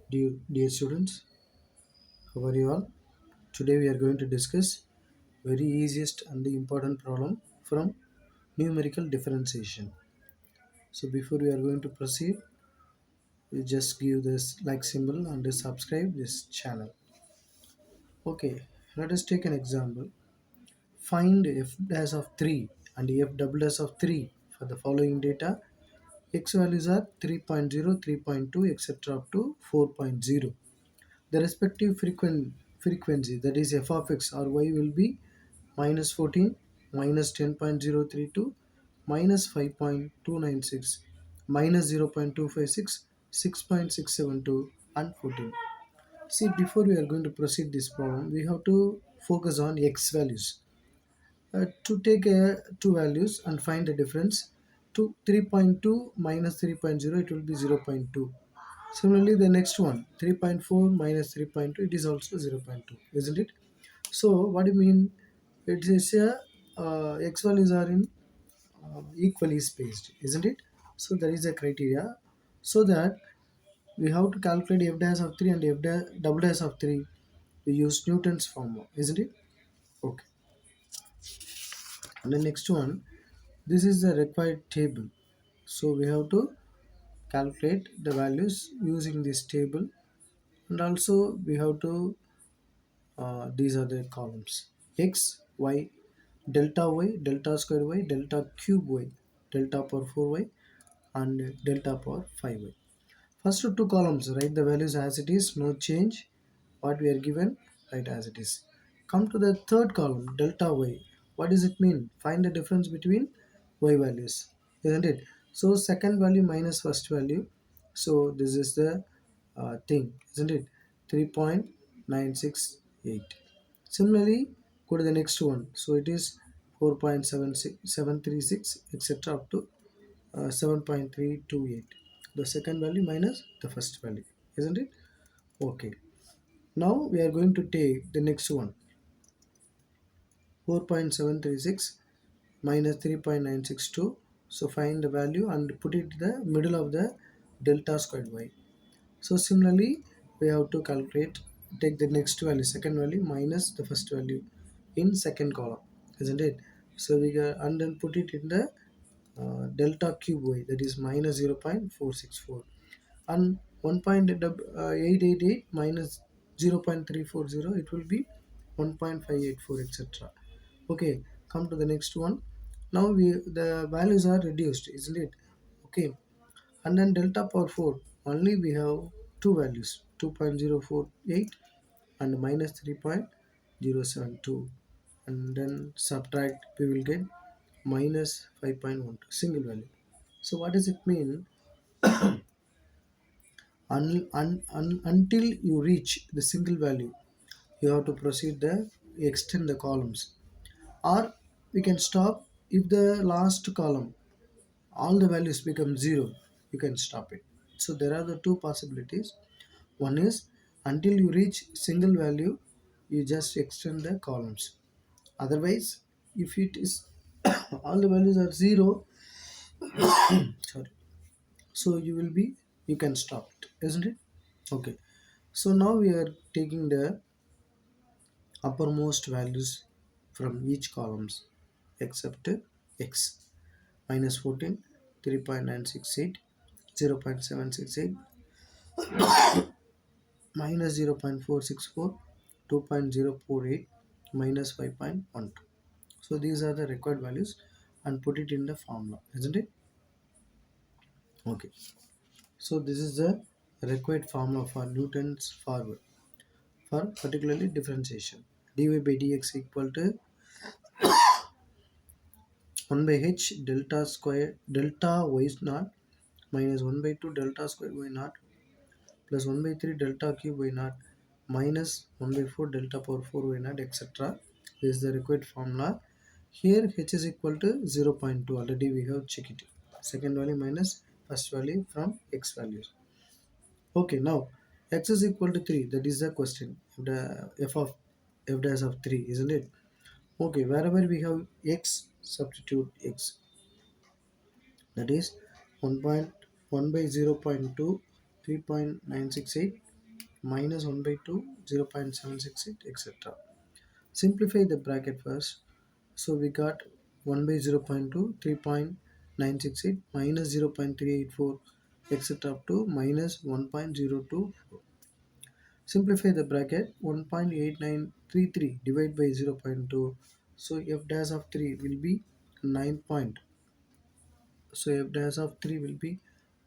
Dear students, how are you all? Today we are going to discuss very easiest and the important problem from numerical differentiation. So before we are going to proceed, you just give this like symbol and subscribe this channel. Okay, let us take an example. Find f dash of 3 and f double dash of 3 for the following data. X values are 3.0, 3.2, etc. up to 4.0. The respective frequency, that is f of x or y, will be minus 14, minus 10.032, minus 5.296, minus 0.256, 6.672 and 14. See, before we are going to proceed this problem, we have to focus on x values. To take two values and find the difference, to 3.2 minus 3.0, it will be 0.2. Similarly, the next one, 3.4 minus 3.2, it is also 0.2, isn't it? So, what do you mean? It is a x values are in equally spaced, isn't it? So, there is a criteria. So that we have to calculate f dash of 3 and f dash, double dash of 3. We use Newton's formula, isn't it? Okay. And the next one, this is the required table. So, we have to calculate the values using this table, and also we have to these are the columns: x, y, delta square y, delta cube y, delta power 4y, and delta power 5y. First two columns, write the values as it is, no change. What we are given, write as it is. Come to the third column, delta y. What does it mean? Find the difference between y values, isn't it? So second value minus first value. So this is the thing, isn't it? 3.968. Similarly, go to the next one. So it is 4.736, etc. up to 7.328. The second value minus the first value, isn't it? Okay. Now we are going to take the next one, 4.736 minus 3.962. So find the value and put it in the middle of the delta squared y. So similarly, we have to calculate, take the next value, second value minus the first value in second column, isn't it? So we got, and then put it in the delta cube y, that is minus 0.464, and 1.888 minus 0.340, it will be 1.584, etc. Okay, come to the next one. Now the values are reduced, isn't it? Okay, and then delta power 4, only we have two values, 2.048 and minus 3.072, and then subtract, we will get minus 5.12, single value. So what does it mean? Until you reach the single value, you have to proceed the extend the columns, or we can stop if the last column all the values become 0, you can stop it. So there are the two possibilities. One is until you reach single value, you just extend the columns. Otherwise, if it is all the values are 0, sorry, so you can stop it, isn't it? Okay, so now we are taking the uppermost values from each columns except x, minus 14, 3.968, 0.768, minus 0.464, 2.048, minus 5.12. So these are the required values and put it in the formula, isn't it? Okay, so this is the required formula for Newton's formula for particularly differentiation. dy by dx equal to 1 by h delta square delta y naught minus 1 by 2 delta square y naught plus 1 by 3 delta cube y naught minus 1 by 4 delta power 4 y naught, etc. This is the required formula. Here h is equal to 0.2, already we have checked it. Second value minus first value from x values. Okay, now x is equal to 3, that is the question. The f dash of 3, isn't it? Okay, wherever we have x, substitute x, that is 1.1 by 0.2, 3.968, minus 1 by 2 0.768 etc. Simplify the bracket first. So we got 1 by 0.2 3.968 minus 0.384 etc. up to minus 1.024. Simplify the bracket. 1.8933 divided by 0.2. So f dash of 3 will be 9 point. So f dash of 3 will be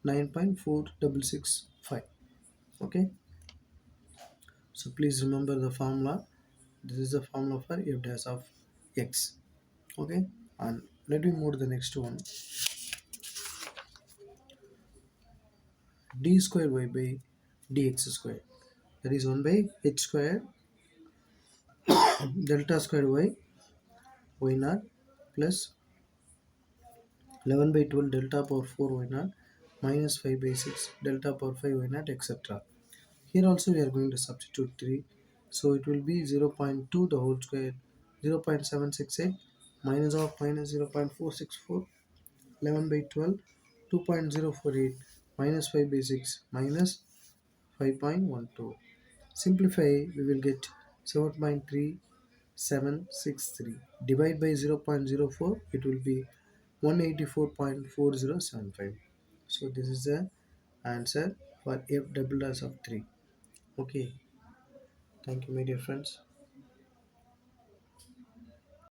9.4665. Okay. So please remember the formula. This is the formula for f dash of x. Okay. And let me move to the next one. D square y by dx square. That is 1 by h square delta square y naught plus 11 by 12 delta power 4 y naught minus 5 by 6 delta power 5 y naught etc. Here also we are going to substitute 3. So it will be 0.2 the whole square, 0.768 minus of minus 0.464, 11 by 12, 2.048 minus 5 by 6 minus 5.12. Simplify, we will get 7.3763. Divide by 0.04, it will be 184.4075. So this is the answer for f double dash of 3. Okay, thank you my dear friends.